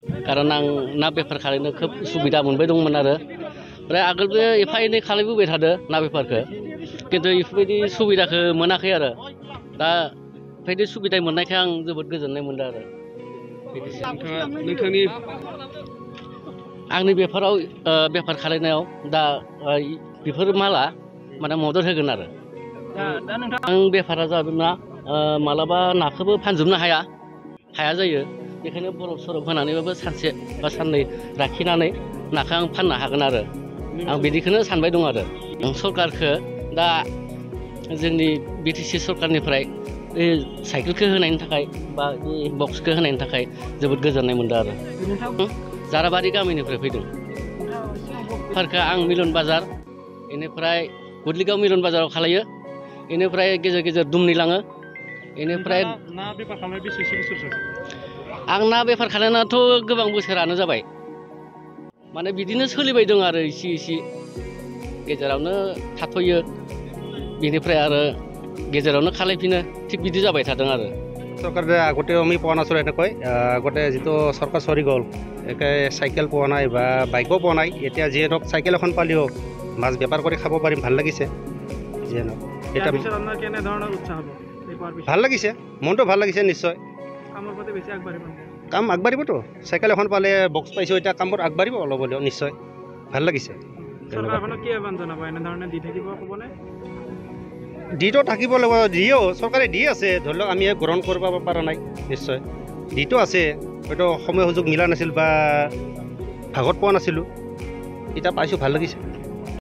कारण आं ना बेफार खालामनो खोब सुबिदा मोनबाय दंमोन आरो ओमफ्राय आगोलबो एफा एनै खालामबोबाय थादो ना बेफारखौ खिन्थु बेफोरबायदि सुबिदाखौ मोनाखै आरो दा बेबायदि सुबिदा मोननायखाय आं जोबोद गोजोननाय मोनदों आरो नोंथांनि आंनि बेफाराव बेफार खालामनायाव दा बेफोर माला माने मदद होगोन आरो आं बेफारा जादों ना मालाबा नाखौबो फानजोबनो हाया जायो बेखायनो बरफ सरफ होनानैबाबो सानसे बा साननै लाखिनानै नाखौ आं फाननो हागोन आरो आं बिदिखौनो सानबाय दं आरो सरकारखौ दा जोंनि बिटिसि सरकारनिफ्राय साइकेलखौ होनायनि थाखाय बा बक्सखौ होनायनि थाखाय जोबोद गोजोननाय मोनदों आरो जाराबारि गामिनिफ्राय फैदों बेफारखौ आं मिलन बाजार बेनिफ्राय गुदलिगाव मिलन बाजाराव खालायो बेनिफ्राय गेजेर गेजेर दुमनि लाङो बेनिफ्राय ना बेफार खालामनाय बेसेसो बोसोरसो आं ना बेफार खालामनायाथ' गोबां बोसोरानो जाबाय माने बिदिनो सोलिबाय दं आरो इसे गेजेरावनो थाथ'यो बिनिफ्राय आरो गेजेरावनो खालायफिनो थिग बिदि जाबाय थादों आरो চৰকাৰে আগতে আমি পোৱা নাছিলোঁ এনেকৈ আগতে যিটো চৰকাৰ চৰি গ'ল একে চাইকেল পোৱা নাই বা বাইকো পোৱা নাই এতিয়া যিয়ে ধৰক চাইকেল এখন পালেও মাছ বেপাৰ কৰি খাব পাৰিম ভাল লাগিছে যিয়ে নহওক এটা কেনেধৰণৰ উৎসাহ হ'ব ভাল লাগিছে মনটো ভাল লাগিছে নিশ্চয় কামৰ প্ৰতি বেছি আগবাঢ়িব কাম আগবাঢ়িবতো চাইকেল এখন পালে বক্স পাইছোঁ এতিয়া কামবোৰ আগবাঢ়িব অলপ হ'লেও নিশ্চয় ভাল লাগিছে চৰকাৰখনক কি আহ্বান জনাব এনেধৰণে দি থাকিব ক'বনে দিটো থাকিব লাগিব দিও চৰকাৰে দি আছে ধৰি লওক আমি গ্ৰহণ কৰিব পৰা নাই নিশ্চয় দিটো আছে হয়তো সময় সুযোগ মিলা নাছিল বা ভাগত পোৱা নাছিলোঁ এতিয়া পাইছোঁ ভাল লাগিছে